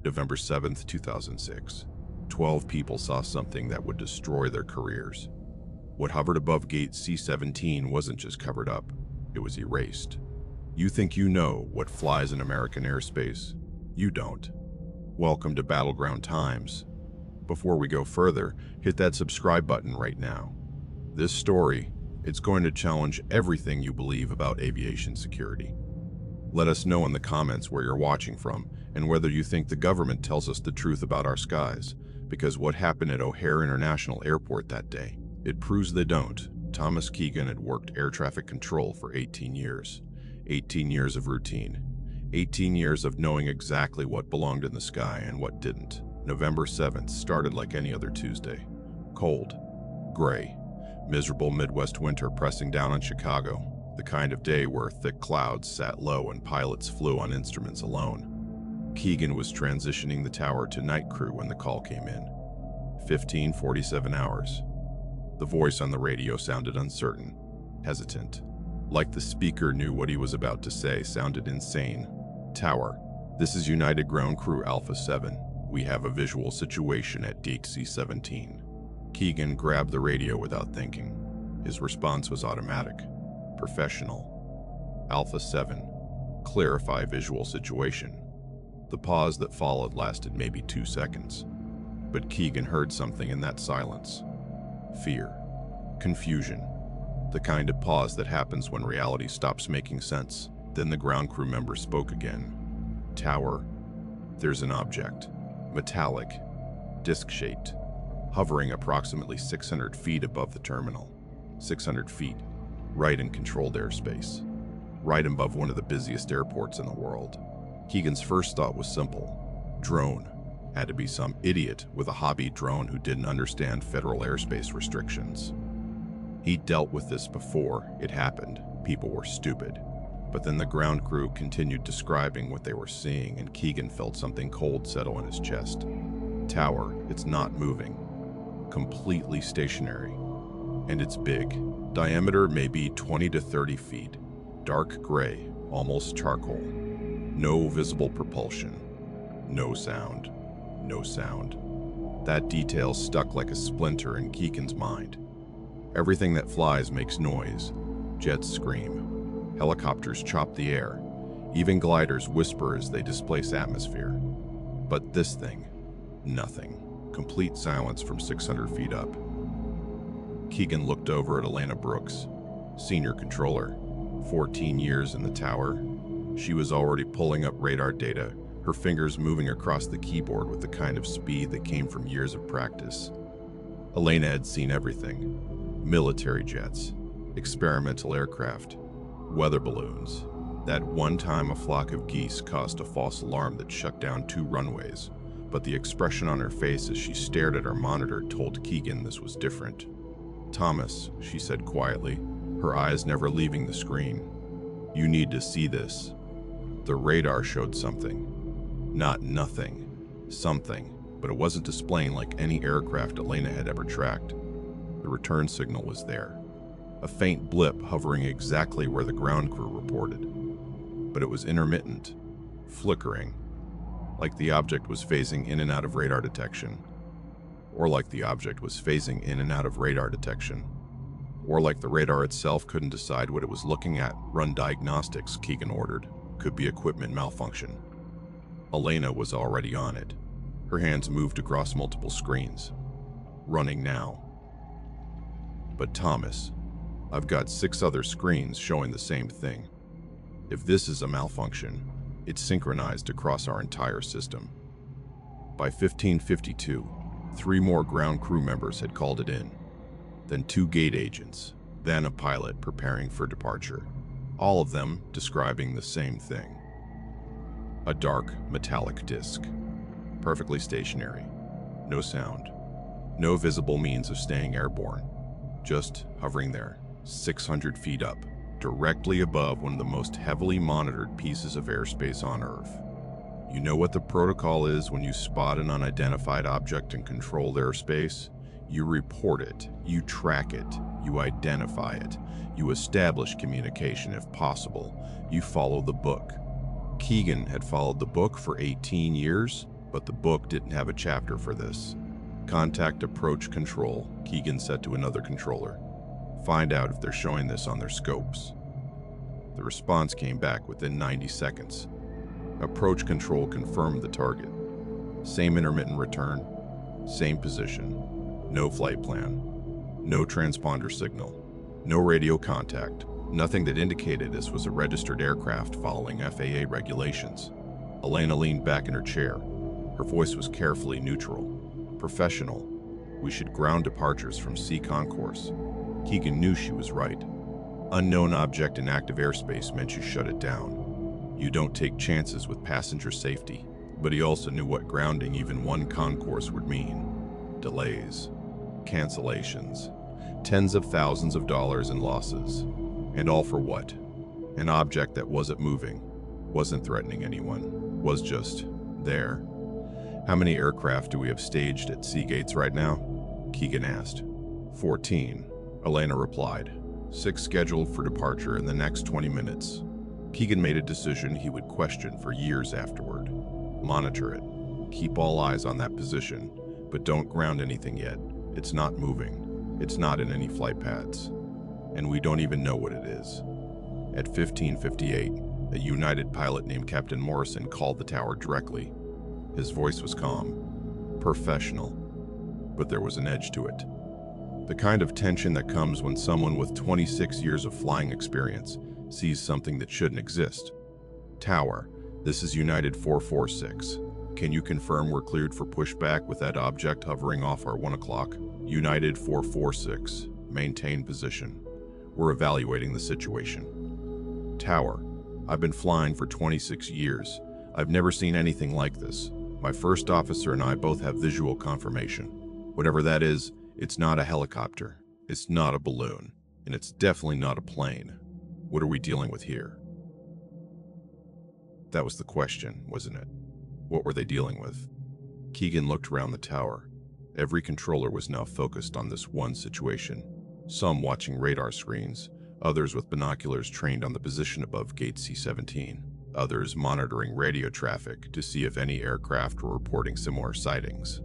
November 7th, 2006. 12 people saw something that would destroy their careers. What hovered above gate C-17 wasn't just covered up, it was erased. You think you know what flies in American airspace? You don't. Welcome to Battleground Times. Before we go further, hit that subscribe button right now. This story, it's going to challenge everything you believe about aviation security. Let us know in the comments where you're watching from and whether you think the government tells us the truth about our skies, because what happened at O'Hare International Airport that day, it proves they don't. Thomas Keegan had worked air traffic control for 18 years. 18 years of routine. 18 years of knowing exactly what belonged in the sky and what didn't. November 7th started like any other Tuesday. Cold, gray, miserable Midwest winter pressing down on Chicago. The kind of day where thick clouds sat low and pilots flew on instruments alone. Keegan was transitioning the tower to night crew when the call came in. 15:47 hours. The voice on the radio sounded uncertain, hesitant. Like the speaker knew what he was about to say sounded insane. Tower, this is United Ground Crew Alpha 7. We have a visual situation at gate C-17. Keegan grabbed the radio without thinking. His response was automatic. Professional. Alpha 7. Clarify visual situation. The pause that followed lasted maybe 2 seconds. But Keegan heard something in that silence. Fear. Confusion. The kind of pause that happens when reality stops making sense. Then the ground crew member spoke again. Tower. There's an object. Metallic. Disc-shaped. Hovering approximately 600 feet above the terminal. 600 feet. Right in controlled airspace. Right above one of the busiest airports in the world. Keegan's first thought was simple. Drone. Had to be some idiot with a hobby drone who didn't understand federal airspace restrictions. He'd dealt with this before it happened. People were stupid. But then the ground crew continued describing what they were seeing, and Keegan felt something cold settle in his chest. Tower, it's not moving. Completely stationary. And it's big. Diameter maybe 20 to 30 feet. Dark gray, almost charcoal. No visible propulsion. No sound. No sound. That detail stuck like a splinter in Keegan's mind. Everything that flies makes noise. Jets scream. Helicopters chop the air. Even gliders whisper as they displace atmosphere. But this thing, nothing. Complete silence from 600 feet up. Keegan looked over at Elena Brooks, senior controller, 14 years in the tower. She was already pulling up radar data, her fingers moving across the keyboard with the kind of speed that came from years of practice. Elena had seen everything. Military jets, experimental aircraft, weather balloons. That one time a flock of geese caused a false alarm that shut down 2 runways, but the expression on her face as she stared at her monitor told Keegan this was different. Thomas, she said quietly, her eyes never leaving the screen. You need to see this. The radar showed something. Not nothing. Something, but it wasn't displaying like any aircraft Elena had ever tracked. The return signal was there. A faint blip hovering exactly where the ground crew reported. But it was intermittent, flickering, like the object was phasing in and out of radar detection. Or like the object was phasing in and out of radar detection. Or like the radar itself couldn't decide what it was looking at. Run diagnostics, Keegan ordered. Could be equipment malfunction. Elena was already on it. Her hands moved across multiple screens. Running now. But Thomas, I've got 6 other screens showing the same thing. If this is a malfunction, it's synchronized across our entire system. By 15:52, 3 more ground crew members had called it in. Then 2 gate agents, then a pilot preparing for departure. All of them describing the same thing. A dark, metallic disc. Perfectly stationary. No sound. No visible means of staying airborne. Just hovering there, 600 feet up, directly above one of the most heavily monitored pieces of airspace on Earth. You know what the protocol is when you spot an unidentified object in controlled airspace? You report it, you track it, you identify it, you establish communication if possible, you follow the book. Keegan had followed the book for 18 years. But the book didn't have a chapter for this. "Contact approach control," Keegan said to another controller. "Find out if they're showing this on their scopes." The response came back within 90 seconds. Approach control confirmed the target. Same intermittent return, same position, no flight plan, no transponder signal, no radio contact, nothing that indicated this was a registered aircraft following FAA regulations. Elena leaned back in her chair. Her voice was carefully neutral. "Professional. We should ground departures from C concourse." Keegan knew she was right. Unknown object in active airspace meant you shut it down. You don't take chances with passenger safety. But he also knew what grounding even one concourse would mean. Delays, cancellations, tens of thousands of dollars in losses. And all for what? An object that wasn't moving, wasn't threatening anyone, was just there. "How many aircraft do we have staged at Seagates right now?" Keegan asked. 14, Elena replied. 6 scheduled for departure in the next 20 minutes. Keegan made a decision he would question for years afterward. Monitor it. Keep all eyes on that position, but don't ground anything yet. It's not moving. It's not in any flight paths. And we don't even know what it is. At 15:58, a United pilot named Captain Morrison called the tower directly. His voice was calm, professional, but there was an edge to it. The kind of tension that comes when someone with 26 years of flying experience sees something that shouldn't exist. "Tower, this is United 446. Can you confirm we're cleared for pushback with that object hovering off our 1 o'clock? United 446. Maintain position. We're evaluating the situation." "Tower, I've been flying for 26 years. I've never seen anything like this. My first officer and I both have visual confirmation. Whatever that is, it's not a helicopter, it's not a balloon, and it's definitely not a plane. What are we dealing with here?" That was the question, wasn't it? What were they dealing with? Keegan looked around the tower. Every controller was now focused on this one situation. Some watching radar screens, others with binoculars trained on the position above gate C-17, others monitoring radio traffic to see if any aircraft were reporting similar sightings.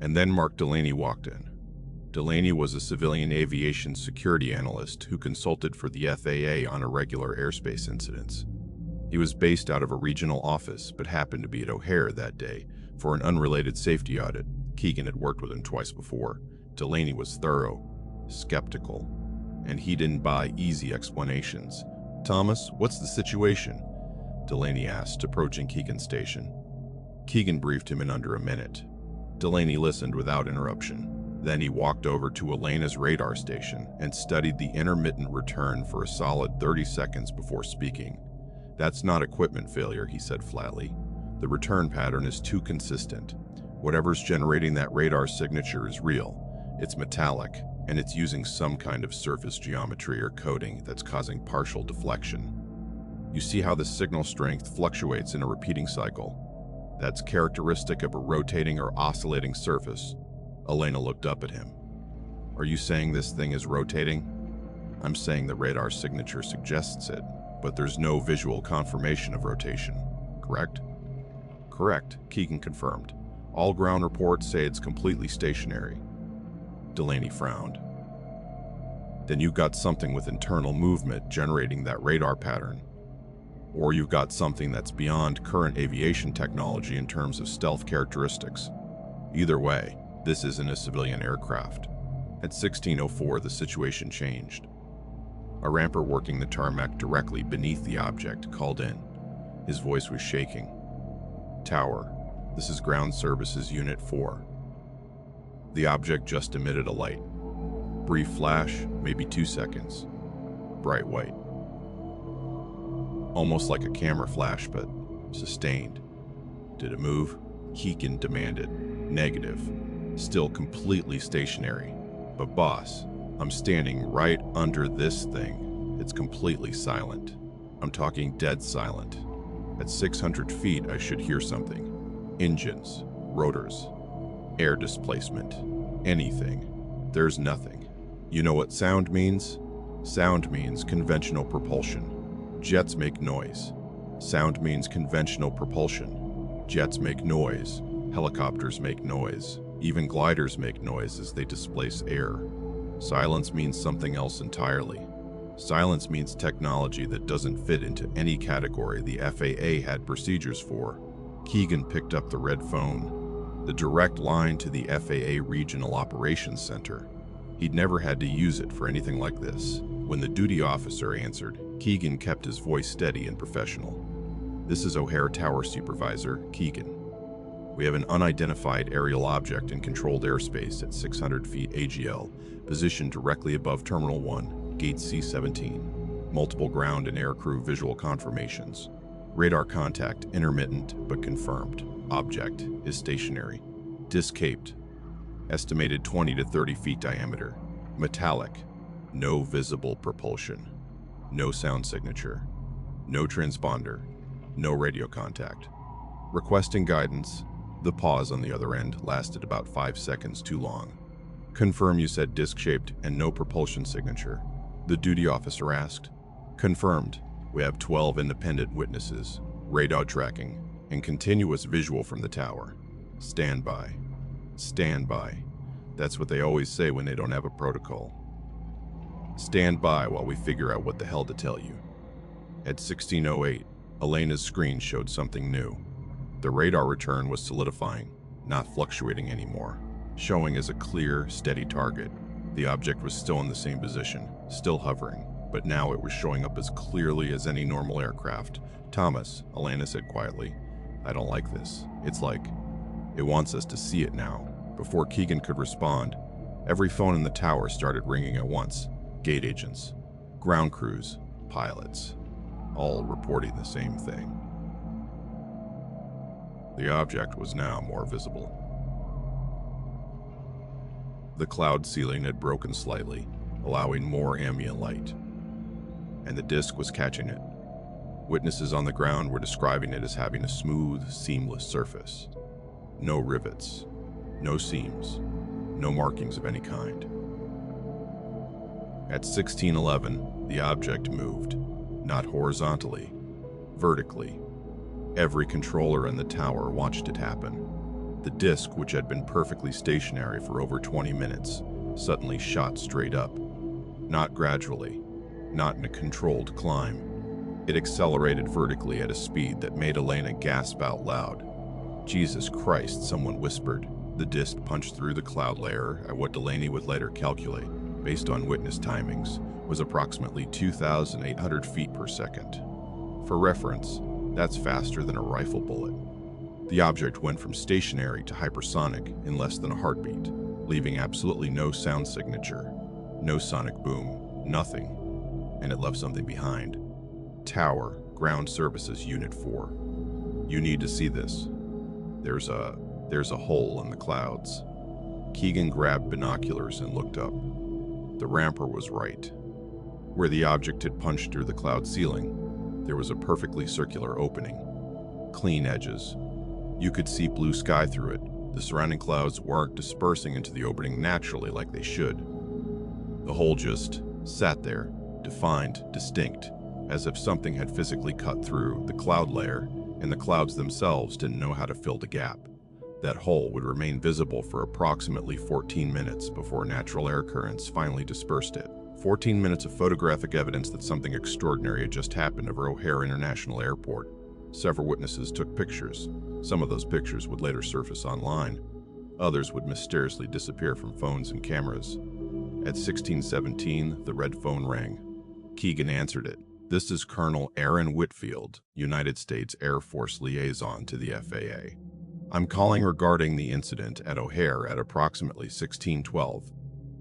And then Mark Delaney walked in. Delaney was a civilian aviation security analyst who consulted for the FAA on irregular airspace incidents. He was based out of a regional office, but happened to be at O'Hare that day for an unrelated safety audit. Keegan had worked with him twice before. Delaney was thorough, skeptical, and he didn't buy easy explanations. "Thomas, what's the situation?" Delaney asked, approaching Keegan's station. Keegan briefed him in under a minute. Delaney listened without interruption. Then he walked over to Elena's radar station and studied the intermittent return for a solid 30 seconds before speaking. "That's not equipment failure," he said flatly. "The return pattern is too consistent. Whatever's generating that radar signature is real. It's metallic, and it's using some kind of surface geometry or coding that's causing partial deflection. You see how the signal strength fluctuates in a repeating cycle? That's characteristic of a rotating or oscillating surface." Elena looked up at him. "Are you saying this thing is rotating?" "I'm saying the radar signature suggests it, but there's no visual confirmation of rotation, correct?" "Correct," Keegan confirmed. "All ground reports say it's completely stationary." Delaney frowned. "Then you've got something with internal movement generating that radar pattern. Or you've got something that's beyond current aviation technology in terms of stealth characteristics. Either way, this isn't a civilian aircraft." At 16:04, the situation changed. A ramper working the tarmac directly beneath the object called in. His voice was shaking. "Tower, this is Ground Services Unit 4. The object just emitted a light. Brief flash, maybe 2 seconds. Bright white. Almost like a camera flash, but sustained. Did it move?" Keegan demanded. "Negative. Still completely stationary. But boss, I'm standing right under this thing. It's completely silent. I'm talking dead silent. At 600 feet, I should hear something. Engines, rotors, air displacement, anything. There's nothing. You know what sound means? Sound means conventional propulsion. Jets make noise. Sound means conventional propulsion. Jets make noise, helicopters make noise, even gliders make noise as they displace air. Silence means something else entirely. Silence means technology that doesn't fit into any category the FAA had procedures for. Keegan picked up the red phone, the direct line to the FAA Regional Operations Center. He'd never had to use it for anything like this. When the duty officer answered, Keegan kept his voice steady and professional. "This is O'Hare Tower Supervisor, Keegan. We have an unidentified aerial object in controlled airspace at 600 feet AGL, positioned directly above Terminal 1, Gate C-17. Multiple ground and aircrew visual confirmations. Radar contact intermittent but confirmed. Object is stationary. Disc caped. Estimated 20 to 30 feet diameter. Metallic. No visible propulsion. No sound signature. No transponder. No radio contact. Requesting guidance." The pause on the other end lasted about 5 seconds too long. "Confirm you said disc-shaped and no propulsion signature," the duty officer asked. "Confirmed. We have 12 independent witnesses, radar tracking, and continuous visual from the tower. Stand by. Stand by. That's what they always say when they don't have a protocol. Stand by while we figure out what the hell to tell you." At 16:08, Elena's screen showed something new. The radar return was solidifying, not fluctuating anymore, showing as a clear, steady target. The object was still in the same position, still hovering, but now it was showing up as clearly as any normal aircraft. "Thomas," Elena said quietly, "I don't like this. It's like, it wants us to see it now." Before Keegan could respond, every phone in the tower started ringing at once. Gate agents, ground crews, pilots, all reporting the same thing. The object was now more visible. The cloud ceiling had broken slightly, allowing more ambient light, and the disk was catching it. Witnesses on the ground were describing it as having a smooth, seamless surface. No rivets, no seams, no markings of any kind. At 16:11, the object moved, not horizontally, vertically. Every controller in the tower watched it happen. The disk, which had been perfectly stationary for over 20 minutes, suddenly shot straight up. Not gradually, not in a controlled climb. It accelerated vertically at a speed that made Elena gasp out loud. "Jesus Christ," someone whispered. The disk punched through the cloud layer at what Delaney would later calculate, based on witness timings, was approximately 2,800 feet per second. For reference, that's faster than a rifle bullet. The object went from stationary to hypersonic in less than a heartbeat, leaving absolutely no sound signature, no sonic boom, nothing, and it left something behind. Tower, Ground Services Unit 4. You need to see this. There's a hole in the clouds. Keegan grabbed binoculars and looked up. The ramper was right. Where the object had punched through the cloud ceiling, there was a perfectly circular opening. Clean edges. You could see blue sky through it. The surrounding clouds weren't dispersing into the opening naturally like they should. The hole just sat there, defined, distinct, as if something had physically cut through the cloud layer, and the clouds themselves didn't know how to fill the gap. That hole would remain visible for approximately 14 minutes before natural air currents finally dispersed it. 14 minutes of photographic evidence that something extraordinary had just happened over O'Hare International Airport. Several witnesses took pictures. Some of those pictures would later surface online. Others would mysteriously disappear from phones and cameras. At 16:17, the red phone rang. Keegan answered it. "This is Colonel Aaron Whitfield, United States Air Force Liaison to the FAA. I'm calling regarding the incident at O'Hare at approximately 16:12.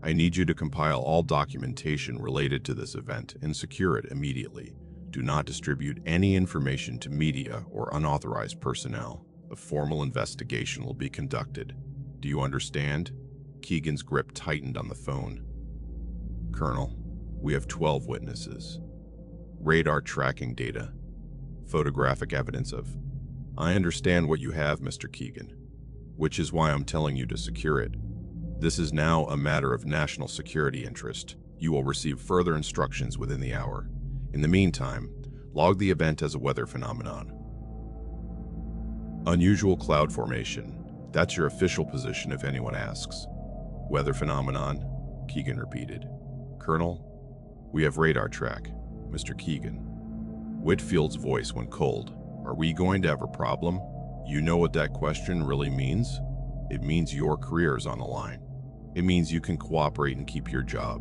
I need you to compile all documentation related to this event and secure it immediately. Do not distribute any information to media or unauthorized personnel. A formal investigation will be conducted. Do you understand?" Keegan's grip tightened on the phone. "Colonel, we have 12 witnesses. Radar tracking data. Photographic evidence of..." "I understand what you have, Mr. Keegan, which is why I'm telling you to secure it. This is now a matter of national security interest. You will receive further instructions within the hour. In the meantime, log the event as a weather phenomenon." Unusual cloud formation. That's your official position if anyone asks. Weather phenomenon, Keegan repeated. Colonel, we have radar track, Mr. Keegan. Whitfield's voice went cold. Are we going to have a problem? You know what that question really means? It means your career is on the line. It means you can cooperate and keep your job.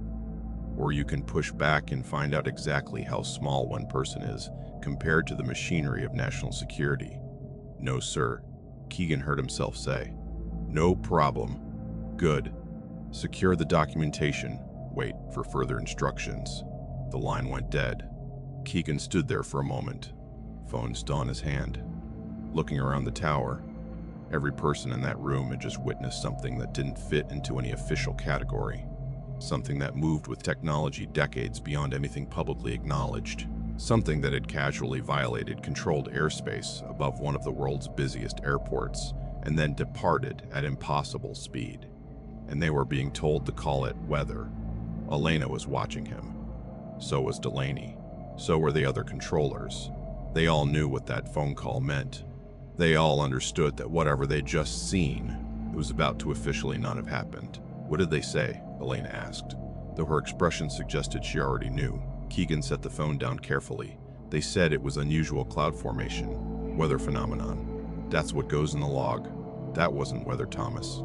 Or you can push back and find out exactly how small one person is compared to the machinery of national security. No, sir, Keegan heard himself say. No problem. Good. Secure the documentation. Wait for further instructions. The line went dead. Keegan stood there for a moment, phone still in his hand, looking around the tower. Every person in that room had just witnessed something that didn't fit into any official category. Something that moved with technology decades beyond anything publicly acknowledged. Something that had casually violated controlled airspace above one of the world's busiest airports and then departed at impossible speed. And they were being told to call it weather. Elena was watching him. So was Delaney. So were the other controllers. They all knew what that phone call meant. They all understood that whatever they'd just seen, it was about to officially not have happened. What did they say? Elena asked. Though her expression suggested she already knew, Keegan set the phone down carefully. They said it was unusual cloud formation, weather phenomenon. That's what goes in the log. That wasn't weather, Thomas.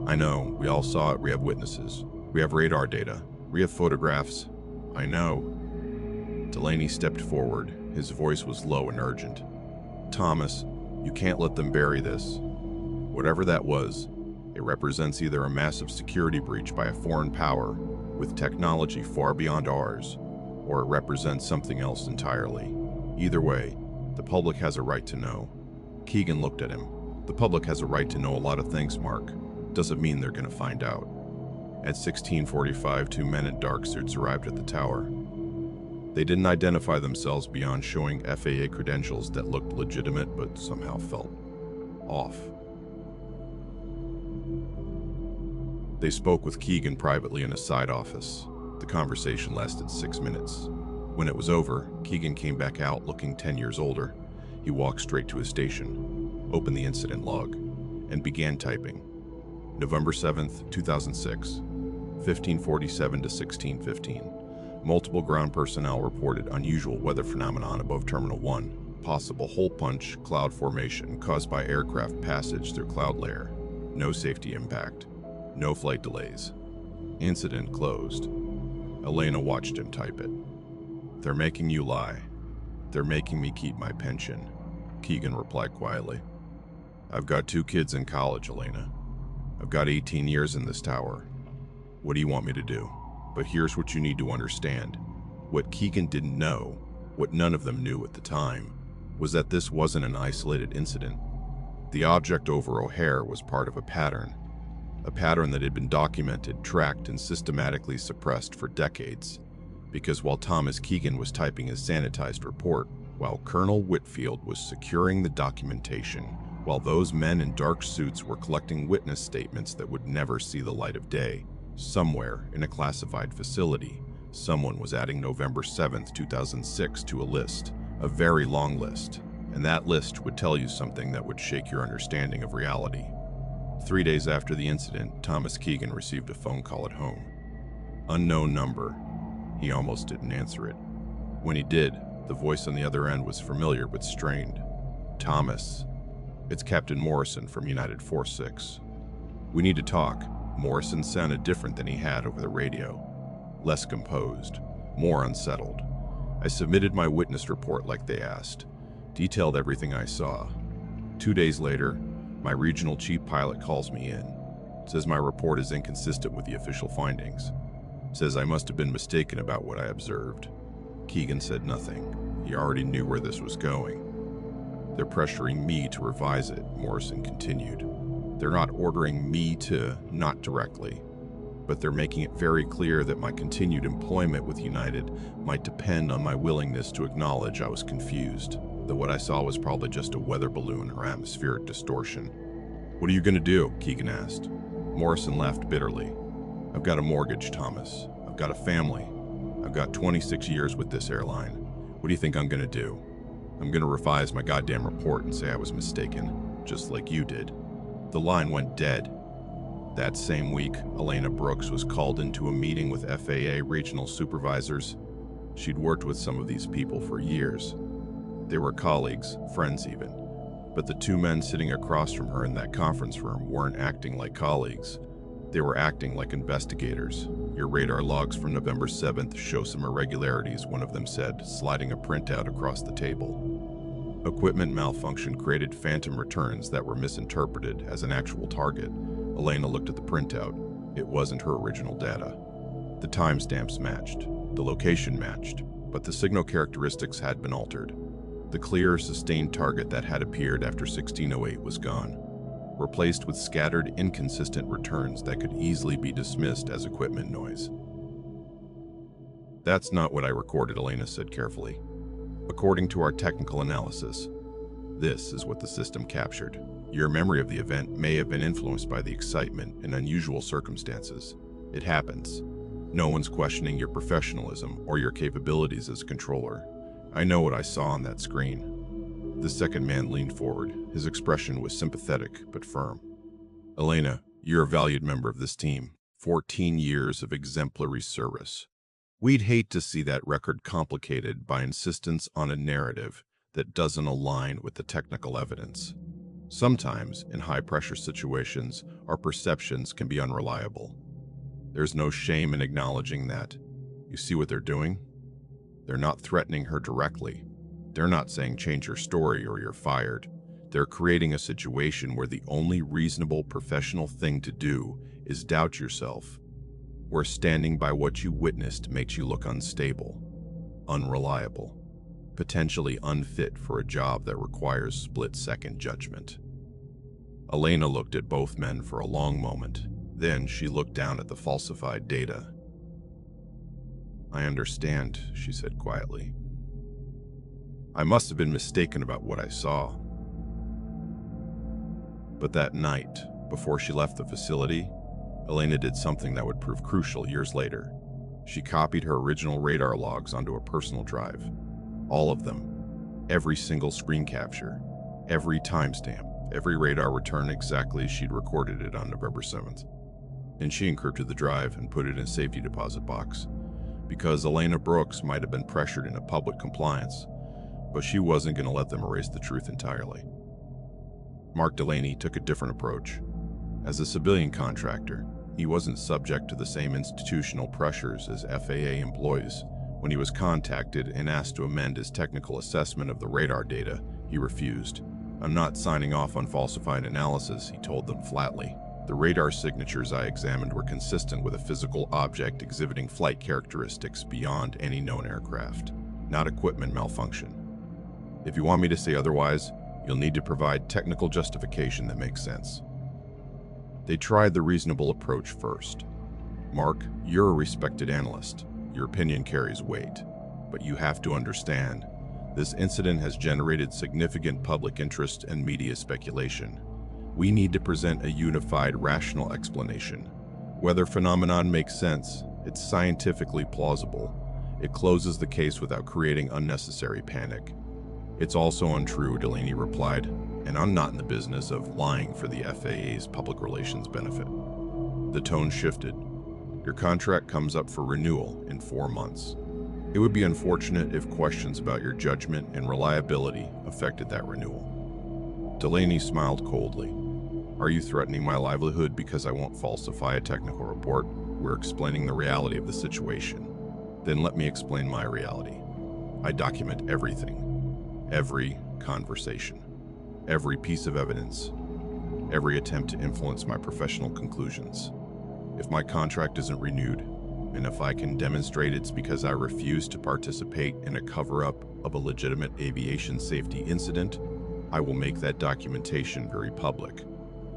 I know, we all saw it, we have witnesses. We have radar data. We have photographs. I know. Delaney stepped forward. His voice was low and urgent. Thomas, you can't let them bury this. Whatever that was, it represents either a massive security breach by a foreign power with technology far beyond ours, or it represents something else entirely. Either way, the public has a right to know. Keegan looked at him. The public has a right to know a lot of things, Mark. Doesn't mean they're going to find out. At 16:45, two men in dark suits arrived at the tower. They didn't identify themselves beyond showing FAA credentials that looked legitimate but somehow felt off. They spoke with Keegan privately in a side office. The conversation lasted 6 minutes. When it was over, Keegan came back out looking 10 years older. He walked straight to his station, opened the incident log, and began typing. November 7th, 2006, 1547 to 1615. Multiple ground personnel reported unusual weather phenomenon above Terminal 1. Possible hole punch cloud formation caused by aircraft passage through cloud layer. No safety impact. No flight delays. Incident closed. Elena watched him type it. They're making you lie. They're making me keep my pension, Keegan replied quietly. I've got 2 kids in college, Elena. I've got 18 years in this tower. What do you want me to do? But here's what you need to understand. What Keegan didn't know, what none of them knew at the time, was that this wasn't an isolated incident. The object over O'Hare was part of a pattern that had been documented, tracked, and systematically suppressed for decades. Because while Thomas Keegan was typing his sanitized report, while Colonel Whitfield was securing the documentation, while those men in dark suits were collecting witness statements that would never see the light of day, somewhere in a classified facility, someone was adding November 7th, 2006 to a list, a very long list, and that list would tell you something that would shake your understanding of reality. 3 days after the incident, Thomas Keegan received a phone call at home. Unknown number. He almost didn't answer it. When he did, the voice on the other end was familiar but strained. Thomas, it's Captain Morrison from United 46. We need to talk. Morrison sounded different than he had over the radio. Less composed, more unsettled. I submitted my witness report like they asked, detailed everything I saw. 2 days later, my regional chief pilot calls me in. Says my report is inconsistent with the official findings. Says I must have been mistaken about what I observed. Keegan said nothing. He already knew where this was going. They're pressuring me to revise it, Morrison continued. They're not ordering me to, not directly, but they're making it very clear that my continued employment with United might depend on my willingness to acknowledge I was confused, that what I saw was probably just a weather balloon or atmospheric distortion. What are you going to do? Keegan asked. Morrison laughed bitterly. I've got a mortgage, Thomas. I've got a family. I've got 26 years with this airline. What do you think I'm going to do? I'm going to revise my goddamn report and say I was mistaken. just like you did. The line went dead. That same week, Elena Brooks was called into a meeting with FAA regional supervisors. She'd worked with some of these people for years. They were colleagues, friends even. But the two men sitting across from her in that conference room weren't acting like colleagues. They were acting like investigators. "Your radar logs from November 7th show some irregularities," one of them said, sliding a printout across the table. Equipment malfunction created phantom returns that were misinterpreted as an actual target. Elena looked at the printout. It wasn't her original data. The timestamps matched, the location matched, but the signal characteristics had been altered. The clear, sustained target that had appeared after 1608 was gone, replaced with scattered, inconsistent returns that could easily be dismissed as equipment noise. "That's not what I recorded," Elena said carefully. "According to our technical analysis, this is what the system captured. Your memory of the event may have been influenced by the excitement and unusual circumstances. It happens. No one's questioning your professionalism or your capabilities as a controller. I know what I saw on that screen." The second man leaned forward. His expression was sympathetic but firm. "Elena, you're a valued member of this team. 14 years of exemplary service. We'd hate to see that record complicated by insistence on a narrative that doesn't align with the technical evidence. Sometimes, in high-pressure situations, our perceptions can be unreliable. There's no shame in acknowledging that. You see what they're doing? They're not threatening her directly. They're not saying change your story or you're fired. They're creating a situation where the only reasonable professional thing to do is doubt yourself, where standing by what you witnessed makes you look unstable, unreliable, potentially unfit for a job that requires split-second judgment." Elena looked at both men for a long moment. Then she looked down at the falsified data. "I understand," she said quietly. "I must have been mistaken about what I saw." But that night, before she left the facility, Elena did something that would prove crucial years later. She copied her original radar logs onto a personal drive. All of them. Every single screen capture. Every timestamp. Every radar return exactly as she'd recorded it on November 7th. And she encrypted the drive and put it in a safety deposit box. Because Elena Brooks might have been pressured into public compliance, but she wasn't going to let them erase the truth entirely. Mark Delaney took a different approach. As a civilian contractor, he wasn't subject to the same institutional pressures as FAA employees. When he was contacted and asked to amend his technical assessment of the radar data, he refused. "I'm not signing off on falsified analysis," he told them flatly. "The radar signatures I examined were consistent with a physical object exhibiting flight characteristics beyond any known aircraft, not equipment malfunction. If you want me to say otherwise, you'll need to provide technical justification that makes sense." They tried the reasonable approach first. "Mark, you're a respected analyst. Your opinion carries weight. But you have to understand, this incident has generated significant public interest and media speculation. We need to present a unified, rational explanation. Whether phenomenon makes sense, it's scientifically plausible. It closes the case without creating unnecessary panic." "It's also untrue," Delaney replied, "and I'm not in the business of lying for the FAA's public relations benefit." The tone shifted. "Your contract comes up for renewal in 4 months. It would be unfortunate if questions about your judgment and reliability affected that renewal." Delaney smiled coldly. "Are you threatening my livelihood because I won't falsify a technical report? We're explaining the reality of the situation. Then let me explain my reality. I document everything. Every conversation. Every piece of evidence. Every attempt to influence my professional conclusions. If my contract isn't renewed, and if I can demonstrate it's because I refuse to participate in a cover-up of a legitimate aviation safety incident, I will make that documentation very public.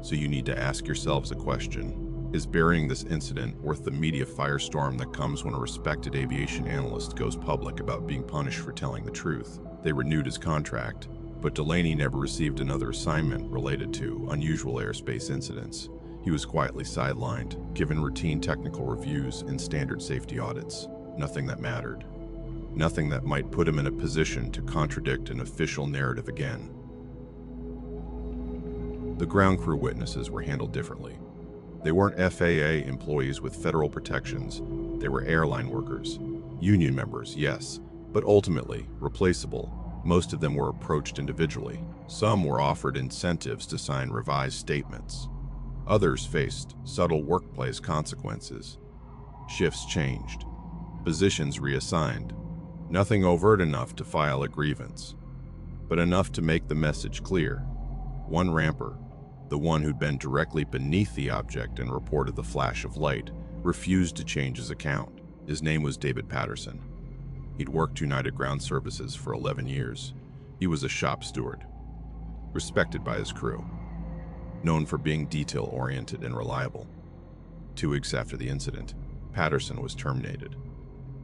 So you need to ask yourselves a question. Is burying this incident worth the media firestorm that comes when a respected aviation analyst goes public about being punished for telling the truth?" They renewed his contract, but Delaney never received another assignment related to unusual airspace incidents. He was quietly sidelined, given routine technical reviews and standard safety audits. Nothing that mattered. Nothing that might put him in a position to contradict an official narrative again. The ground crew witnesses were handled differently. They weren't FAA employees with federal protections. They were airline workers. Union members, yes, but ultimately replaceable. Most of them were approached individually. Some were offered incentives to sign revised statements. Others faced subtle workplace consequences. Shifts changed. Positions reassigned. Nothing overt enough to file a grievance, but enough to make the message clear. One ramper, the one who'd been directly beneath the object and reported the flash of light, refused to change his account. His name was David Patterson. He'd worked United Ground Services for 11 years. He was a shop steward, respected by his crew, known for being detail-oriented and reliable. 2 weeks after the incident, Patterson was terminated.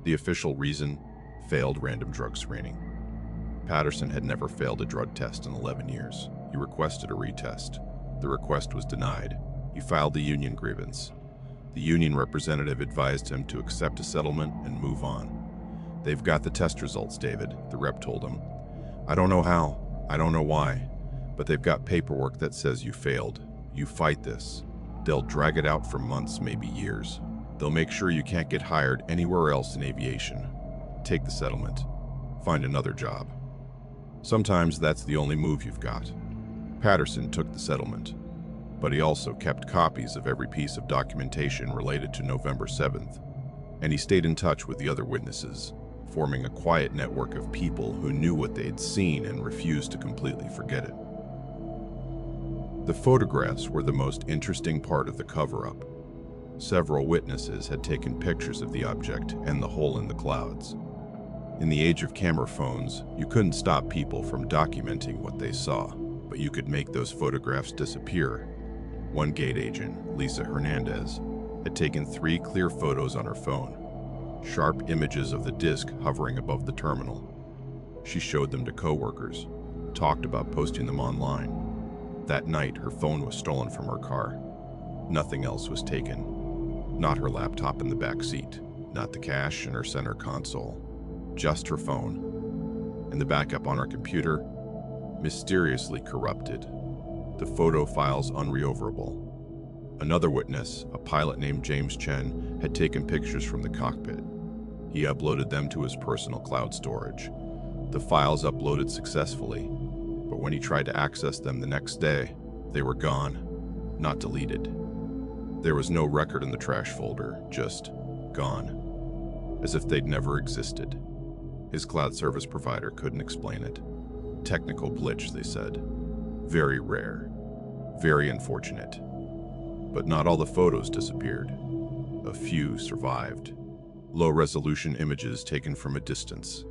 The official reason? Failed random drug screening. Patterson had never failed a drug test in 11 years. He requested a retest. The request was denied. He filed the union grievance. The union representative advised him to accept a settlement and move on. "They've got the test results, David," the rep told him. "I don't know how. I don't know why. But they've got paperwork that says you failed. You fight this. They'll drag it out for months, maybe years. They'll make sure you can't get hired anywhere else in aviation. Take the settlement. Find another job." Sometimes that's the only move you've got. Patterson took the settlement, but he also kept copies of every piece of documentation related to November 7th, and he stayed in touch with the other witnesses, forming a quiet network of people who knew what they'd seen and refused to completely forget it. The photographs were the most interesting part of the cover-up. Several witnesses had taken pictures of the object and the hole in the clouds. In the age of camera phones, you couldn't stop people from documenting what they saw, but you could make those photographs disappear. One gate agent, Lisa Hernandez, had taken 3 clear photos on her phone, sharp images of the disc hovering above the terminal. She showed them to coworkers, talked about posting them online. That night, her phone was stolen from her car. Nothing else was taken. Not her laptop in the back seat, not the cash in her center console, just her phone. And the backup on her computer, mysteriously corrupted. The photo files unrecoverable. Another witness, a pilot named James Chen, had taken pictures from the cockpit. He uploaded them to his personal cloud storage. The files uploaded successfully, but when he tried to access them the next day, they were gone, not deleted. There was no record in the trash folder, just gone, as if they'd never existed. His cloud service provider couldn't explain it. Technical glitch, they said. Very rare. Very unfortunate. But not all the photos disappeared. A few survived. Low-resolution images taken from a distance,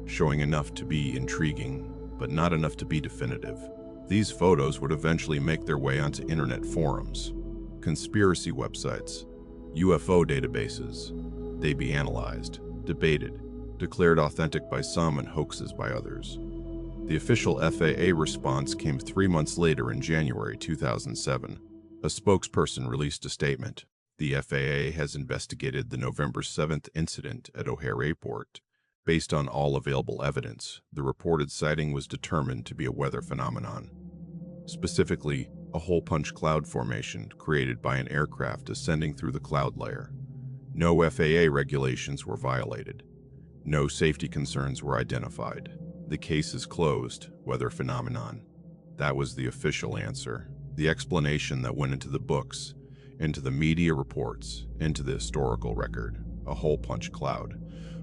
showing enough to be intriguing, but not enough to be definitive. These photos would eventually make their way onto internet forums, conspiracy websites, UFO databases. They'd be analyzed, debated, declared authentic by some and hoaxes by others. The official FAA response came 3 months later in January 2007. A spokesperson released a statement. The FAA has investigated the November 7th incident at O'Hare Airport. Based on all available evidence, the reported sighting was determined to be a weather phenomenon. Specifically, a hole-punch cloud formation created by an aircraft ascending through the cloud layer. No FAA regulations were violated. No safety concerns were identified. The case is closed, weather phenomenon. That was the official answer. The explanation that went into the books, into the media reports, into the historical record. A hole-punch cloud.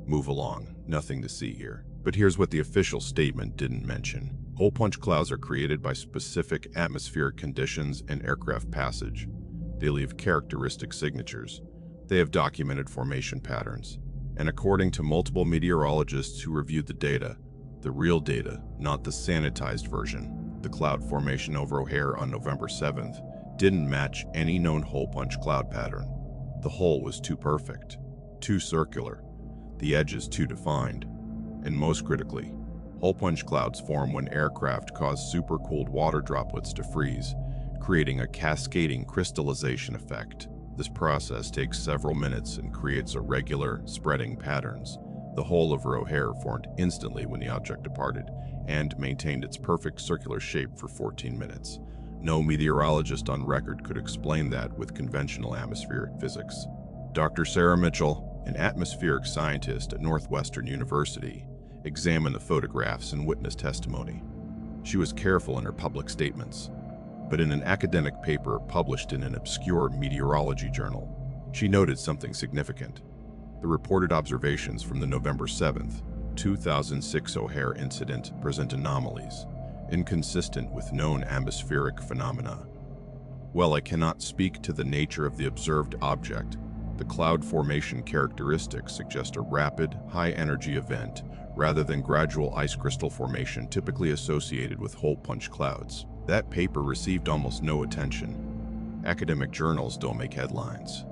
Move along, nothing to see here. But here's what the official statement didn't mention. Hole-punch clouds are created by specific atmospheric conditions and aircraft passage. They leave characteristic signatures. They have documented formation patterns. And according to multiple meteorologists who reviewed the data, the real data, not the sanitized version, the cloud formation over O'Hare on November 7th didn't match any known hole-punch cloud pattern. The hole was too perfect, too circular, the edges too defined, and most critically, hole-punch clouds form when aircraft cause supercooled water droplets to freeze, creating a cascading crystallization effect. This process takes several minutes and creates irregular, spreading patterns. The hole over O'Hare formed instantly when the object departed and maintained its perfect circular shape for 14 minutes. No meteorologist on record could explain that with conventional atmospheric physics. Dr. Sarah Mitchell, an atmospheric scientist at Northwestern University, examined the photographs and witness testimony. She was careful in her public statements, but in an academic paper published in an obscure meteorology journal, she noted something significant. The reported observations from the November 7, 2006 O'Hare incident present anomalies, inconsistent with known atmospheric phenomena. While I cannot speak to the nature of the observed object, the cloud formation characteristics suggest a rapid, high-energy event rather than gradual ice crystal formation typically associated with hole punch clouds. That paper received almost no attention. Academic journals don't make headlines,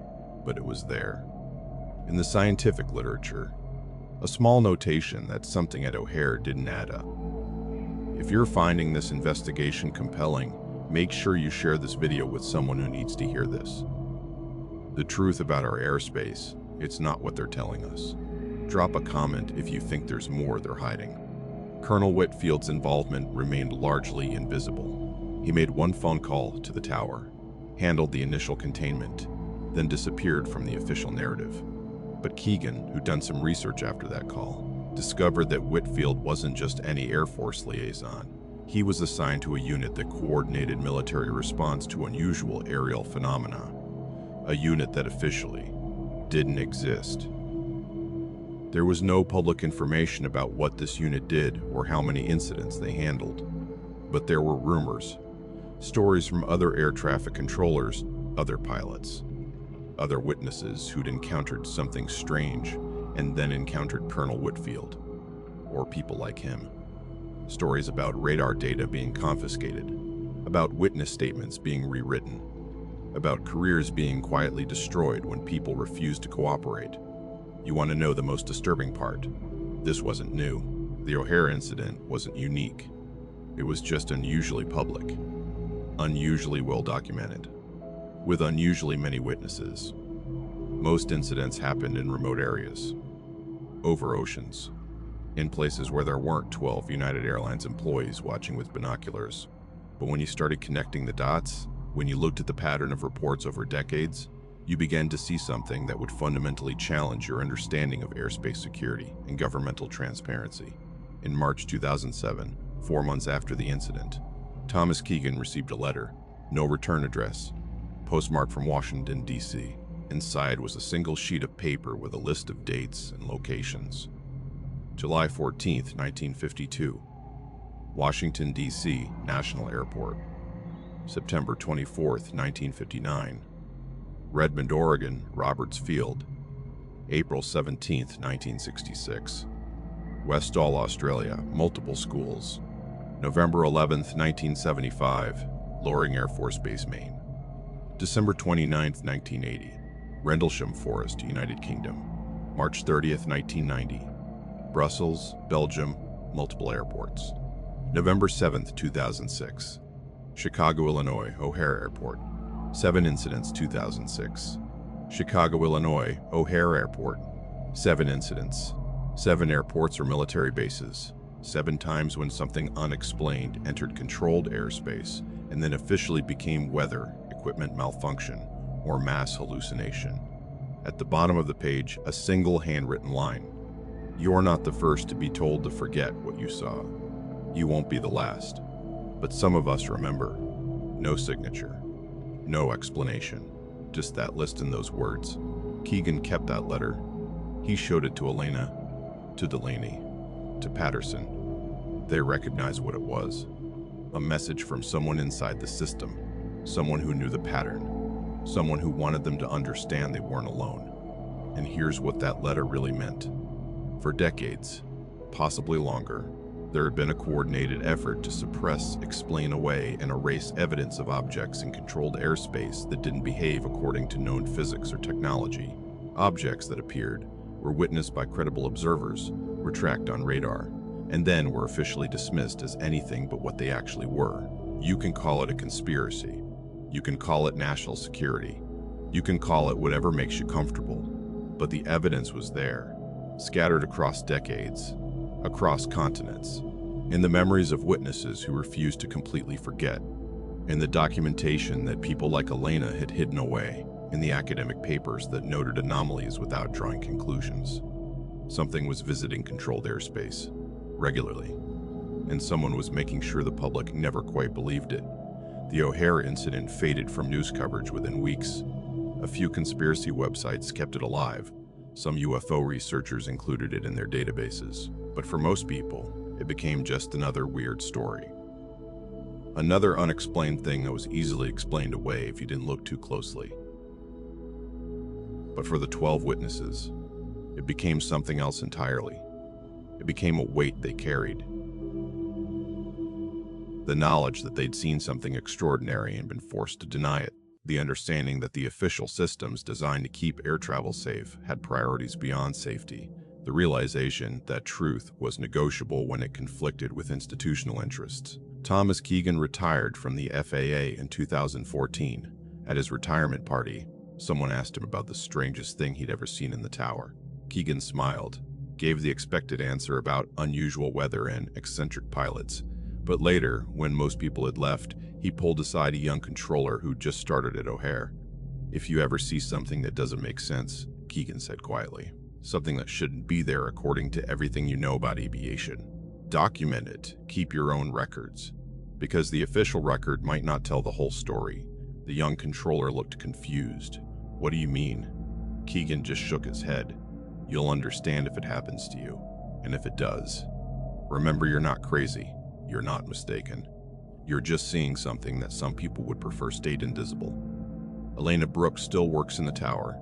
but it was there. In the scientific literature, a small notation that something at O'Hare didn't add up. If you're finding this investigation compelling, make sure you share this video with someone who needs to hear this. The truth about our airspace, it's not what they're telling us. Drop a comment if you think there's more they're hiding. Colonel Whitfield's involvement remained largely invisible. He made one phone call to the tower, handled the initial containment, then disappeared from the official narrative. But Keegan, who'd done some research after that call, discovered that Whitfield wasn't just any Air Force liaison. He was assigned to a unit that coordinated military response to unusual aerial phenomena, a unit that officially didn't exist. There was no public information about what this unit did or how many incidents they handled. But there were rumors, stories from other air traffic controllers, other pilots, other witnesses who'd encountered something strange and then encountered Colonel Whitfield, or people like him. Stories about radar data being confiscated, about witness statements being rewritten, about careers being quietly destroyed when people refused to cooperate. You want to know the most disturbing part? This wasn't new. The O'Hare incident wasn't unique. It was just unusually public, unusually well documented, with unusually many witnesses. Most incidents happened in remote areas, over oceans, in places where there weren't 12 United Airlines employees watching with binoculars. But when you started connecting the dots, when you looked at the pattern of reports over decades, you began to see something that would fundamentally challenge your understanding of airspace security and governmental transparency. In March 2007, 4 months after the incident, Thomas Keegan received a letter, no return address, postmarked from Washington, D.C. Inside was a single sheet of paper with a list of dates and locations. July 14, 1952, Washington, D.C. National Airport. September 24, 1959, Redmond, Oregon, Roberts Field. April 17, 1966, Westall, Australia, multiple schools. November 11, 1975, Loring Air Force Base, Maine. December 29, 1980, Rendlesham Forest, United Kingdom. March 30, 1990, Brussels, Belgium, multiple airports. November 7, 2006, Chicago, Illinois, O'Hare Airport. 7 incidents, 2006. Chicago, Illinois, O'Hare Airport. 7 incidents. 7 airports or military bases. 7 times when something unexplained entered controlled airspace and then officially became weather, equipment malfunction, or mass hallucination. At the bottom of the page, a single handwritten line. You're not the first to be told to forget what you saw. You won't be the last. But some of us remember. No signature. No explanation. Just that list and those words. Keegan kept that letter. He showed it to Elena, to Delaney, to Patterson. They recognized what it was. A message from someone inside the system. Someone who knew the pattern. Someone who wanted them to understand they weren't alone. And here's what that letter really meant. For decades, possibly longer, there had been a coordinated effort to suppress, explain away, and erase evidence of objects in controlled airspace that didn't behave according to known physics or technology. Objects that appeared, were witnessed by credible observers, were tracked on radar, and then were officially dismissed as anything but what they actually were. You can call it a conspiracy. You can call it national security. You can call it whatever makes you comfortable. But the evidence was there, scattered across decades, across continents, in the memories of witnesses who refused to completely forget. and the documentation that people like Elena had hidden away in the academic papers that noted anomalies without drawing conclusions. Something was visiting controlled airspace regularly, and someone was making sure the public never quite believed it. The O'Hare incident faded from news coverage within weeks. A few conspiracy websites kept it alive. Some UFO researchers included it in their databases. But for most people, it became just another weird story. Another unexplained thing that was easily explained away if you didn't look too closely. But for the 12 witnesses, it became something else entirely. It became a weight they carried. The knowledge that they'd seen something extraordinary and been forced to deny it. The understanding that the official systems designed to keep air travel safe had priorities beyond safety. The realization that truth was negotiable when it conflicted with institutional interests. Thomas Keegan retired from the FAA in 2014. At his retirement party, someone asked him about the strangest thing he'd ever seen in the tower. Keegan smiled, gave the expected answer about unusual weather and eccentric pilots. But later, when most people had left, he pulled aside a young controller who just started at O'Hare. "If you ever see something that doesn't make sense," Keegan said quietly, "something that shouldn't be there according to everything you know about aviation, document it, keep your own records. Because the official record might not tell the whole story." The young controller looked confused. "What do you mean?" Keegan just shook his head. "You'll understand if it happens to you. And if it does, remember, you're not crazy. You're not mistaken. You're just seeing something that some people would prefer stayed invisible." Elena Brooks still works in the tower.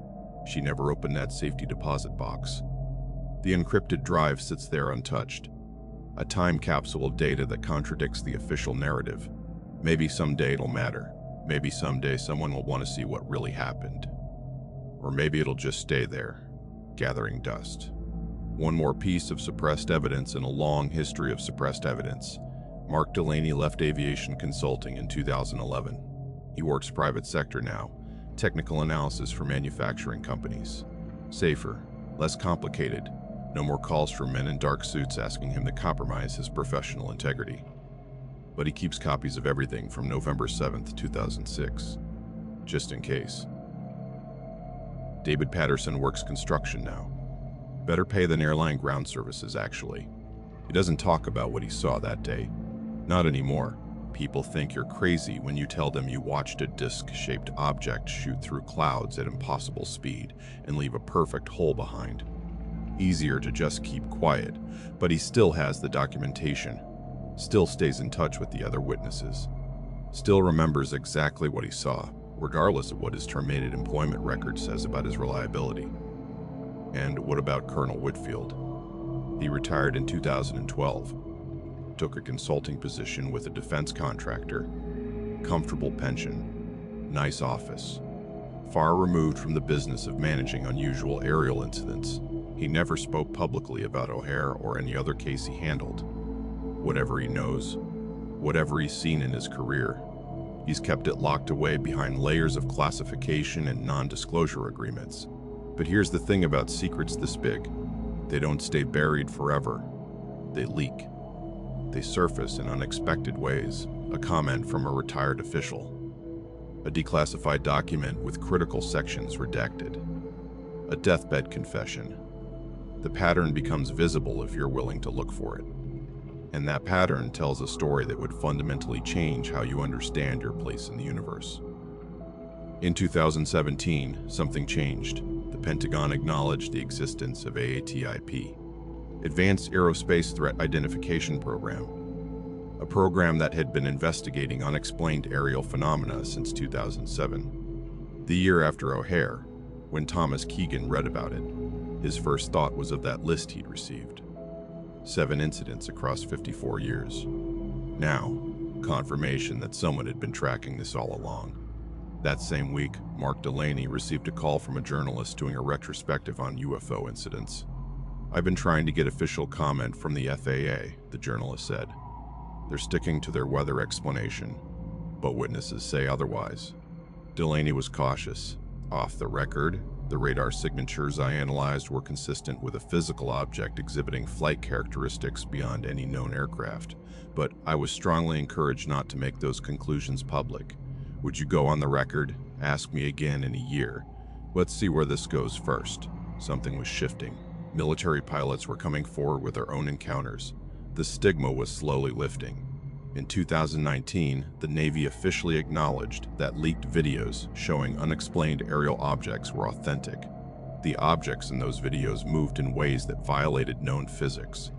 She never opened that safety deposit box. The encrypted drive sits there untouched. A time capsule of data that contradicts the official narrative. Maybe someday it'll matter. Maybe someday someone will want to see what really happened. Or maybe it'll just stay there, gathering dust. One more piece of suppressed evidence in a long history of suppressed evidence. Mark Delaney left aviation consulting in 2011. He works private sector now, technical analysis for manufacturing companies. Safer, less complicated, no more calls from men in dark suits asking him to compromise his professional integrity. But he keeps copies of everything from November 7th, 2006, just in case. David Patterson works construction now. Better pay than airline ground services, actually. He doesn't talk about what he saw that day. Not anymore. People think you're crazy when you tell them you watched a disc-shaped object shoot through clouds at impossible speed and leave a perfect hole behind. Easier to just keep quiet, but he still has the documentation, still stays in touch with the other witnesses, still remembers exactly what he saw, regardless of what his terminated employment record says about his reliability. And what about Colonel Whitfield? He retired in 2012. Took a consulting position with a defense contractor. Comfortable pension. Nice office. Far removed from the business of managing unusual aerial incidents. He never spoke publicly about O'Hare or any other case he handled. Whatever he knows, whatever he's seen in his career, he's kept it locked away behind layers of classification and non-disclosure agreements. But here's the thing about secrets this big. They don't stay buried forever. They leak. They surface in unexpected ways. A comment from a retired official. A declassified document with critical sections redacted. A deathbed confession. The pattern becomes visible if you're willing to look for it. And that pattern tells a story that would fundamentally change how you understand your place in the universe. In 2017, something changed. The Pentagon acknowledged the existence of AATIP, Advanced Aerospace Threat Identification Program, a program that had been investigating unexplained aerial phenomena since 2007. The year after O'Hare, when Thomas Keegan read about it, his first thought was of that list he'd received. 7 incidents across 54 years. Now, confirmation that someone had been tracking this all along. That same week, Mark Delaney received a call from a journalist doing a retrospective on UFO incidents. "I've been trying to get official comment from the FAA," the journalist said. "They're sticking to their weather explanation, but witnesses say otherwise." Delaney was cautious. "Off the record?" The radar signatures I analyzed were consistent with a physical object exhibiting flight characteristics beyond any known aircraft, but I was strongly encouraged not to make those conclusions public. Would you go on the record? Ask me again in a year. Let's see where this goes first. Something was shifting. Military pilots were coming forward with their own encounters. The stigma was slowly lifting. In 2019, the Navy officially acknowledged that leaked videos showing unexplained aerial objects were authentic. The objects in those videos moved in ways that violated known physics.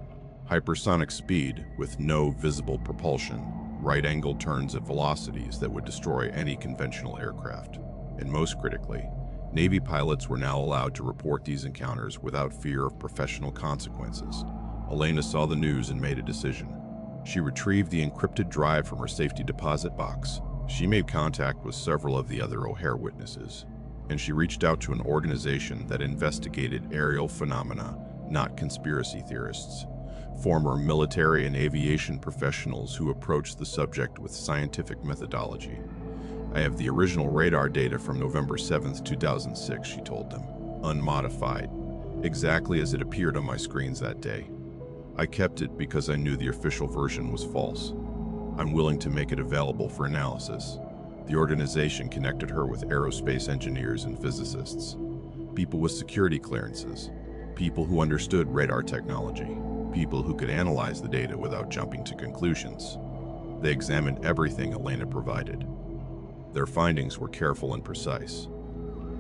Hypersonic speed with no visible propulsion, right-angle turns at velocities that would destroy any conventional aircraft. And most critically, Navy pilots were now allowed to report these encounters without fear of professional consequences. Elena saw the news and made a decision. She retrieved the encrypted drive from her safety deposit box. She made contact with several of the other O'Hare witnesses, and she reached out to an organization that investigated aerial phenomena, not conspiracy theorists. Former military and aviation professionals who approached the subject with scientific methodology. I have the original radar data from November 7, 2006, she told them, unmodified, exactly as it appeared on my screens that day. I kept it because I knew the official version was false. I'm willing to make it available for analysis. The organization connected her with aerospace engineers and physicists, people with security clearances, people who understood radar technology, people who could analyze the data without jumping to conclusions. They examined everything Elena provided. Their findings were careful and precise.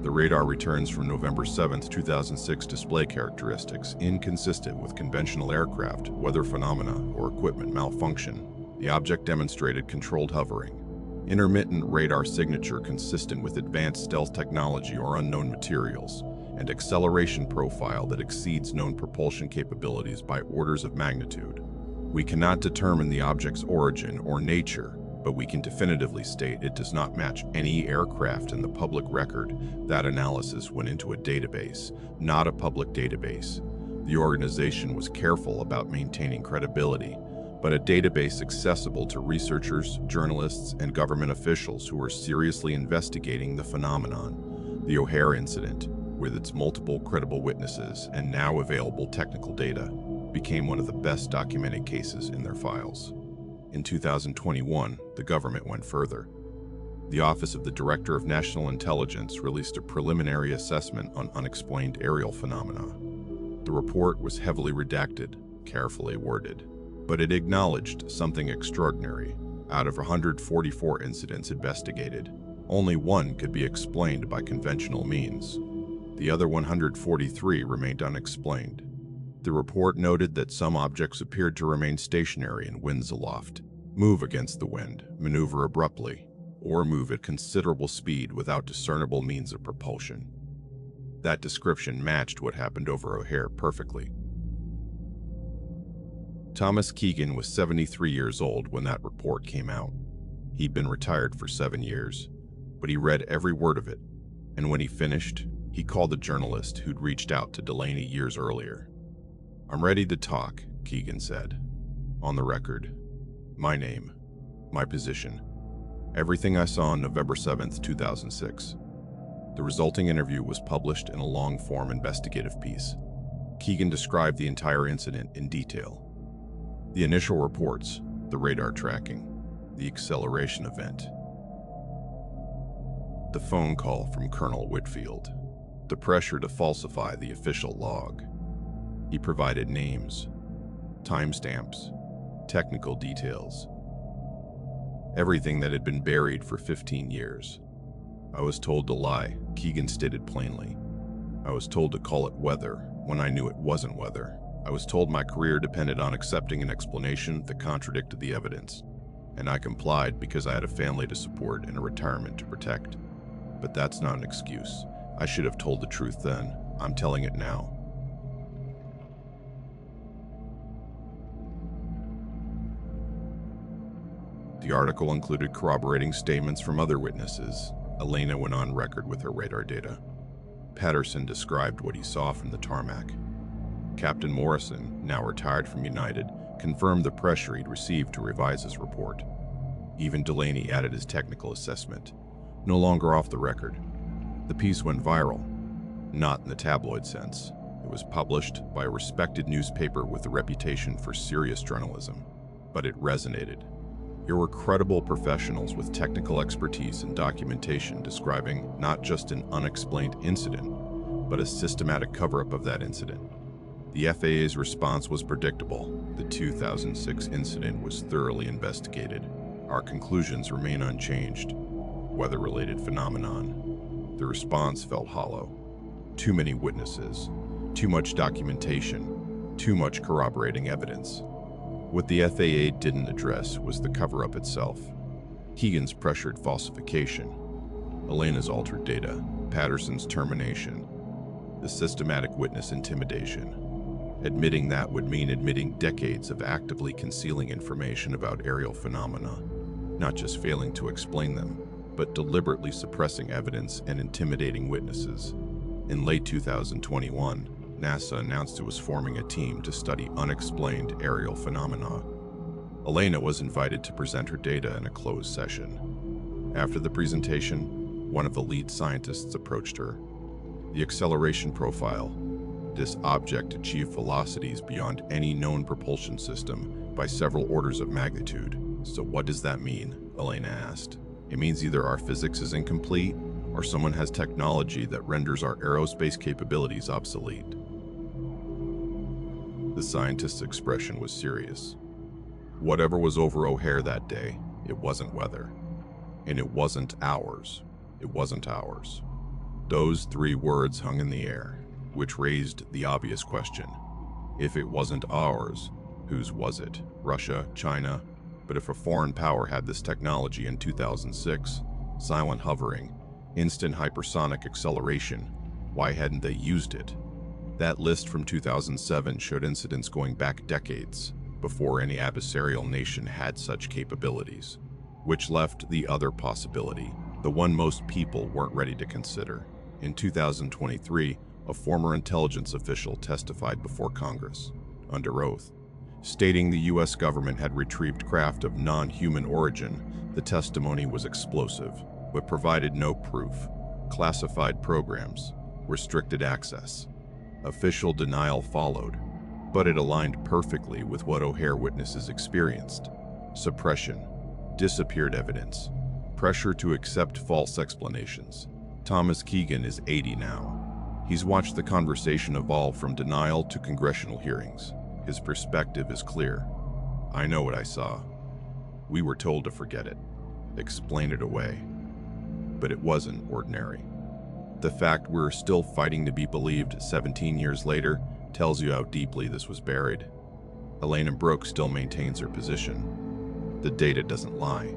The radar returns from November 7, 2006 display characteristics inconsistent with conventional aircraft, weather phenomena, or equipment malfunction. The object demonstrated controlled hovering, intermittent radar signature consistent with advanced stealth technology or unknown materials, and acceleration profile that exceeds known propulsion capabilities by orders of magnitude. We cannot determine the object's origin or nature, but we can definitively state it does not match any aircraft in the public record. That analysis went into a database, not a public database. The organization was careful about maintaining credibility, but a database accessible to researchers, journalists, and government officials who were seriously investigating the phenomenon. The O'Hare incident, with its multiple credible witnesses and now available technical data, became one of the best documented cases in their files. In 2021, the government went further. The Office of the Director of National Intelligence released a preliminary assessment on unexplained aerial phenomena. The report was heavily redacted, carefully worded, but it acknowledged something extraordinary. Out of 144 incidents investigated, only one could be explained by conventional means. The other 143 remained unexplained. The report noted that some objects appeared to remain stationary in winds aloft, move against the wind, maneuver abruptly, or move at considerable speed without discernible means of propulsion. That description matched what happened over O'Hare perfectly. Thomas Keegan was 73 years old when that report came out. He'd been retired for 7 years, but he read every word of it, and when he finished, he called the journalist who'd reached out to Delaney years earlier. "I'm ready to talk," Keegan said. "On the record. My name. My position. Everything I saw on November 7, 2006. The resulting interview was published in a long-form investigative piece. Keegan described the entire incident in detail. The initial reports, the radar tracking, the acceleration event, the phone call from Colonel Whitfield, the pressure to falsify the official log. He provided names, timestamps, technical details, everything that had been buried for 15 years. I was told to lie, Keegan stated plainly. I was told to call it weather when I knew it wasn't weather. I was told my career depended on accepting an explanation that contradicted the evidence, and I complied because I had a family to support and a retirement to protect. But that's not an excuse. I should have told the truth then. I'm telling it now. The article included corroborating statements from other witnesses. Elena went on record with her radar data. Patterson described what he saw from the tarmac. Captain Morrison, now retired from United, confirmed the pressure he'd received to revise his report. Even Delaney added his technical assessment, no longer off the record. The piece went viral. Not in the tabloid sense. It was published by a respected newspaper with a reputation for serious journalism, but it resonated. Here were credible professionals with technical expertise and documentation describing not just an unexplained incident, but a systematic cover-up of that incident. The FAA's response was predictable. The 2006 incident was thoroughly investigated. Our conclusions remain unchanged. Weather-related phenomenon. The response felt hollow. Too many witnesses, too much documentation, too much corroborating evidence. What the FAA didn't address was the cover-up itself. Keegan's pressured falsification, Elena's altered data, Patterson's termination, the systematic witness intimidation. Admitting that would mean admitting decades of actively concealing information about aerial phenomena, not just failing to explain them, but deliberately suppressing evidence and intimidating witnesses. In late 2021, NASA announced it was forming a team to study unexplained aerial phenomena. Elena was invited to present her data in a closed session. After the presentation, one of the lead scientists approached her. The acceleration profile. This object achieved velocities beyond any known propulsion system by several orders of magnitude. So what does that mean? Elena asked. It means either our physics is incomplete or someone has technology that renders our aerospace capabilities obsolete. The scientist's expression was serious. Whatever was over O'Hare that day, it wasn't weather. And it wasn't ours. It wasn't ours. Those three words hung in the air, which raised the obvious question. If it wasn't ours, whose was it? Russia, China? But if a foreign power had this technology in 2006, silent hovering, instant hypersonic acceleration, why hadn't they used it? That list from 2007 showed incidents going back decades before any adversarial nation had such capabilities, which left the other possibility, the one most people weren't ready to consider. In 2023, a former intelligence official testified before Congress, under oath, stating the U.S. government had retrieved craft of non-human origin. The testimony was explosive, but provided no proof. Classified programs, restricted access. Official denial followed, but it aligned perfectly with what O'Hare witnesses experienced. Suppression, disappeared evidence, pressure to accept false explanations. Thomas Keegan is 80 now. He's watched the conversation evolve from denial to congressional hearings. His perspective is clear. I know what I saw. We were told to forget it, explain it away. But it wasn't ordinary. The fact we're still fighting to be believed 17 years later tells you how deeply this was buried. Elena Brooke still maintains her position. The data doesn't lie.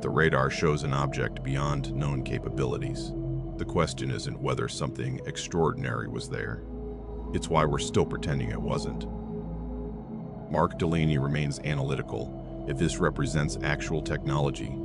The radar shows an object beyond known capabilities. The question isn't whether something extraordinary was there. It's why we're still pretending it wasn't. Mark Delaney remains analytical. If this represents actual technology,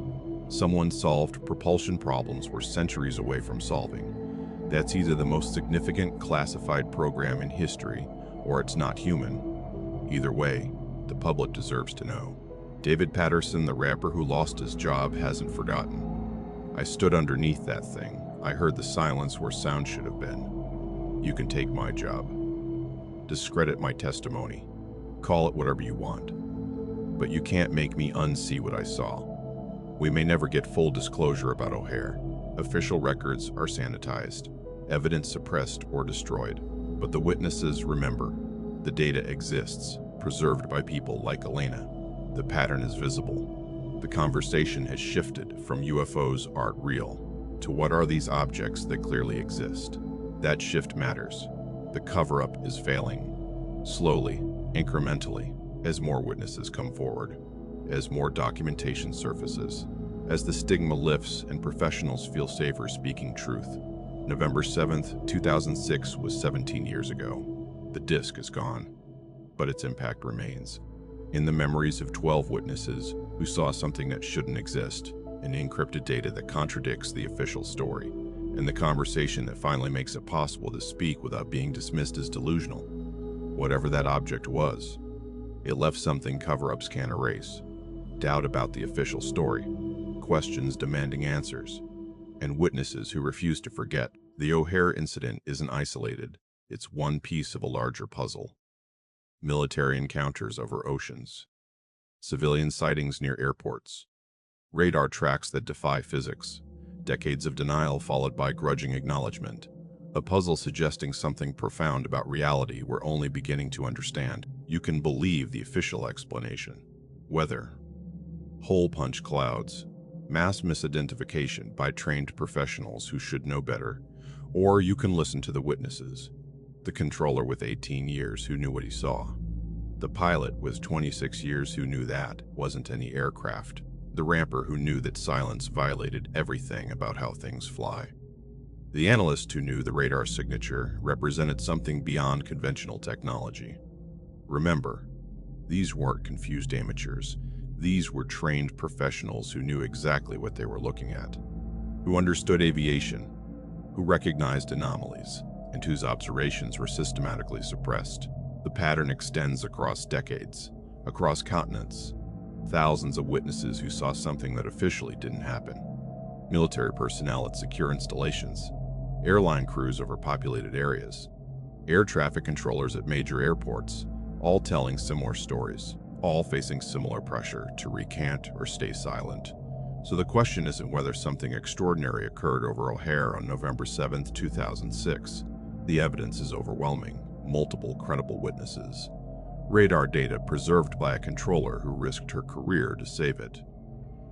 someone solved propulsion problems we're centuries away from solving. That's either the most significant classified program in history, or it's not human. Either way, the public deserves to know. David Patterson, the rapper who lost his job, hasn't forgotten. I stood underneath that thing. I heard the silence where sound should have been. You can take my job. Discredit my testimony. Call it whatever you want. But you can't make me unsee what I saw. We may never get full disclosure about O'Hare. Official records are sanitized, evidence suppressed or destroyed. But the witnesses remember. The data exists, preserved by people like Elena. The pattern is visible. The conversation has shifted from UFOs aren't real to what are these objects that clearly exist. That shift matters. The cover-up is failing. Slowly, incrementally, as more witnesses come forward, as more documentation surfaces, as the stigma lifts and professionals feel safer speaking truth. November 7th, 2006 was 17 years ago. The disc is gone, but its impact remains. In the memories of 12 witnesses who saw something that shouldn't exist, and encrypted data that contradicts the official story, and the conversation that finally makes it possible to speak without being dismissed as delusional. Whatever that object was, it left something cover-ups can't erase. Doubt about the official story, questions demanding answers, and witnesses who refuse to forget. The O'Hare incident isn't isolated. It's one piece of a larger puzzle. Military encounters over oceans, civilian sightings near airports, radar tracks that defy physics, decades of denial followed by grudging acknowledgement. A puzzle suggesting something profound about reality we're only beginning to understand. You can believe the official explanation. Weather, hole-punch clouds, mass misidentification by trained professionals who should know better, or you can listen to the witnesses. The controller with 18 years who knew what he saw. The pilot with 26 years who knew that wasn't any aircraft. The ramper who knew that silence violated everything about how things fly. The analyst who knew the radar signature represented something beyond conventional technology. Remember, these weren't confused amateurs. These were trained professionals who knew exactly what they were looking at, who understood aviation, who recognized anomalies, and whose observations were systematically suppressed. The pattern extends across decades, across continents. Thousands of witnesses who saw something that officially didn't happen. Military personnel at secure installations, airline crews over populated areas, air traffic controllers at major airports, all telling similar stories, all facing similar pressure to recant or stay silent. So the question isn't whether something extraordinary occurred over O'Hare on November 7, 2006. The evidence is overwhelming. Multiple credible witnesses. Radar data preserved by a controller who risked her career to save it.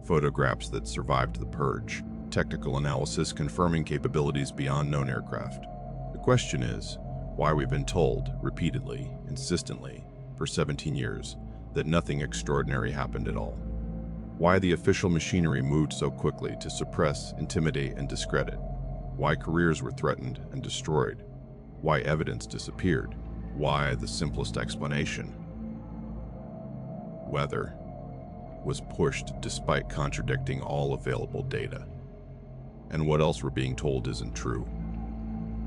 Photographs that survived the purge. Technical analysis confirming capabilities beyond known aircraft. The question is, why we've been told, repeatedly, insistently, for 17 years, that nothing extraordinary happened at all. Why the official machinery moved so quickly to suppress, intimidate, and discredit. Why careers were threatened and destroyed. Why evidence disappeared. Why the simplest explanation, weather, was pushed despite contradicting all available data. And what else we're being told isn't true.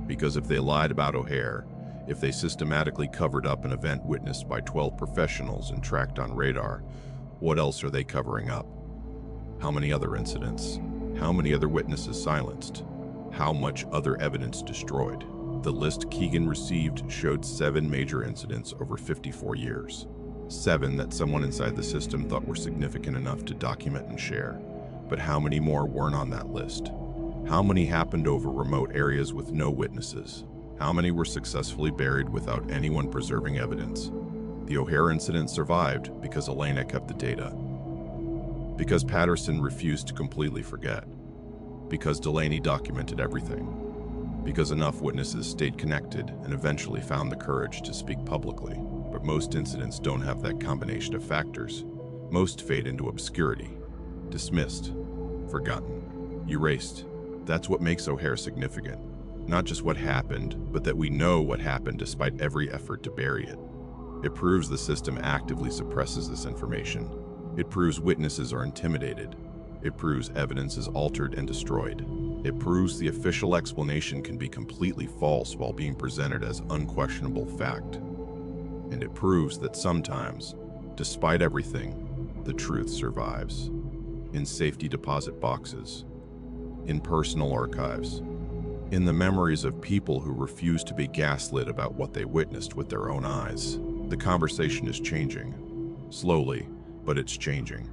Because if they lied about O'Hare, if they systematically covered up an event witnessed by 12 professionals and tracked on radar, what else are they covering up? How many other incidents? How many other witnesses silenced? How much other evidence destroyed? The list Keegan received showed 7 major incidents over 54 years. 7 that someone inside the system thought were significant enough to document and share. But how many more weren't on that list? How many happened over remote areas with no witnesses? How many were successfully buried without anyone preserving evidence? The O'Hare incident survived because Elena kept the data. Because Patterson refused to completely forget. Because Delaney documented everything. Because enough witnesses stayed connected and eventually found the courage to speak publicly. But most incidents don't have that combination of factors. Most fade into obscurity. Dismissed. Forgotten. Erased. That's what makes O'Hare significant. Not just what happened, but that we know what happened despite every effort to bury it. It proves the system actively suppresses this information. It proves witnesses are intimidated. It proves evidence is altered and destroyed. It proves the official explanation can be completely false while being presented as unquestionable fact. And it proves that sometimes, despite everything, the truth survives. In safety deposit boxes, in personal archives, in the memories of people who refuse to be gaslit about what they witnessed with their own eyes. The conversation is changing. Slowly, but it's changing.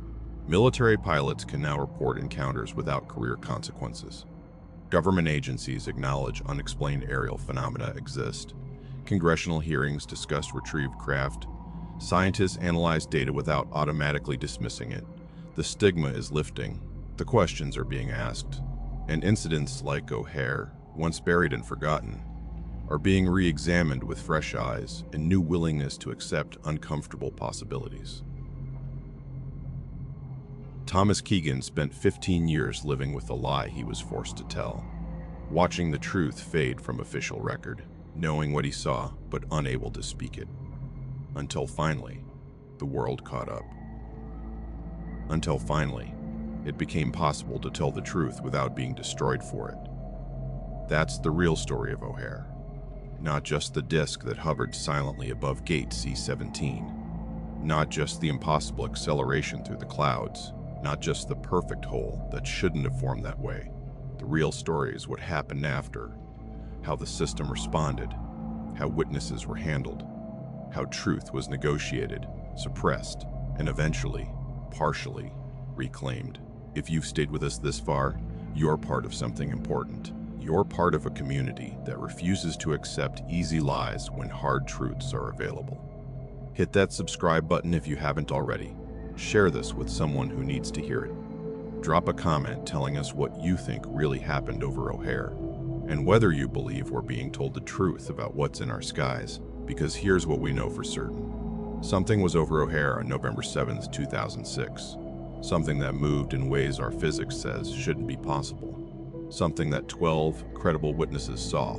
Military pilots can now report encounters without career consequences. Government agencies acknowledge unexplained aerial phenomena exist. Congressional hearings discuss retrieved craft. Scientists analyze data without automatically dismissing it. The stigma is lifting. The questions are being asked. And incidents like O'Hare, once buried and forgotten, are being re-examined with fresh eyes and new willingness to accept uncomfortable possibilities. Thomas Keegan spent 15 years living with the lie he was forced to tell, watching the truth fade from official record, knowing what he saw but unable to speak it. Until finally, the world caught up. Until finally, it became possible to tell the truth without being destroyed for it. That's the real story of O'Hare. Not just the disk that hovered silently above Gate C-17. Not just the impossible acceleration through the clouds. Not just the perfect hole that shouldn't have formed that way. The real story is what happened after. how the system responded, how witnesses were handled, how truth was negotiated, suppressed, and eventually, partially, reclaimed. If you've stayed with us this far, you're part of something important. You're part of a community that refuses to accept easy lies when hard truths are available. Hit that subscribe button if you haven't already. Share this with someone who needs to hear it. Drop a comment telling us what you think really happened over O'Hare, and whether you believe we're being told the truth about what's in our skies, because here's what we know for certain. Something was over O'Hare on November 7th, 2006. Something that moved in ways our physics says shouldn't be possible. Something that 12 credible witnesses saw.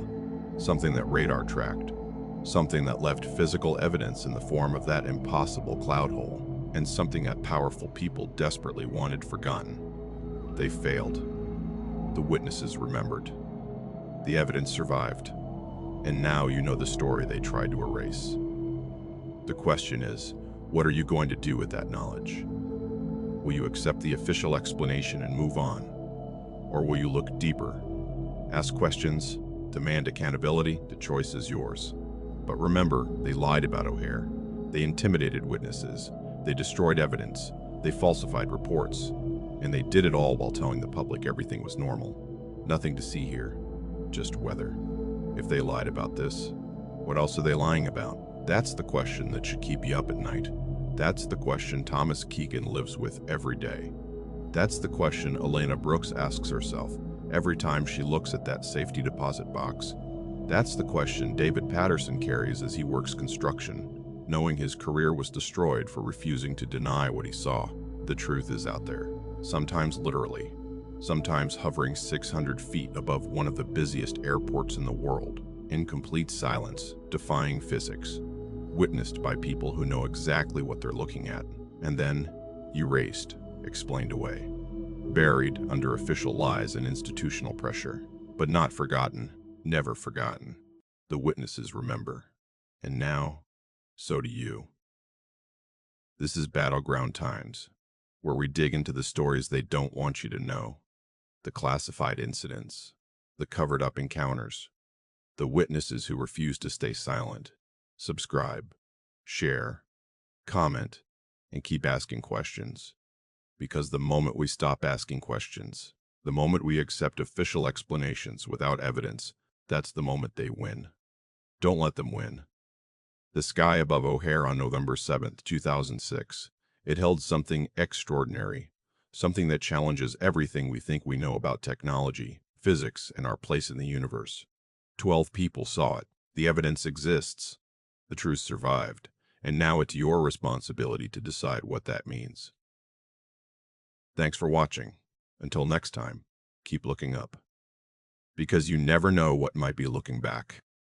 Something that radar tracked. Something that left physical evidence in the form of that impossible cloud hole. And something that powerful people desperately wanted forgotten. They failed. The witnesses remembered. The evidence survived. And now you know the story they tried to erase. The question is, what are you going to do with that knowledge? Will you accept the official explanation and move on? Or will you look deeper? Ask questions, demand accountability, the choice is yours. But remember, they lied about O'Hare. They intimidated witnesses. They destroyed evidence. They falsified reports. And they did it all while telling the public everything was normal. Nothing to see here, just weather. If they lied about this, what else are they lying about? That's the question that should keep you up at night. That's the question Thomas Keegan lives with every day. That's the question Elena Brooks asks herself every time she looks at that safety deposit box. That's the question David Patterson carries as he works construction, knowing his career was destroyed for refusing to deny what he saw. The truth is out there, sometimes literally, sometimes hovering 600 feet above one of the busiest airports in the world, in complete silence, defying physics, witnessed by people who know exactly what they're looking at, and then erased, explained away, buried under official lies and institutional pressure, but not forgotten, never forgotten. The witnesses remember, and now, so do you. This is Battleground Times, where we dig into the stories they don't want you to know, the classified incidents, the covered-up encounters, the witnesses who refuse to stay silent. Subscribe, share, comment, and keep asking questions. Because the moment we stop asking questions, the moment we accept official explanations without evidence, that's the moment they win. Don't let them win. The sky above O'Hare on November 7th, 2006, it held something extraordinary, something that challenges everything we think we know about technology, physics, and our place in the universe. 12 people saw it. The evidence exists. The truth survived. And now it's your responsibility to decide what that means. Thanks for watching. Until next time, keep looking up. Because you never know what might be looking back.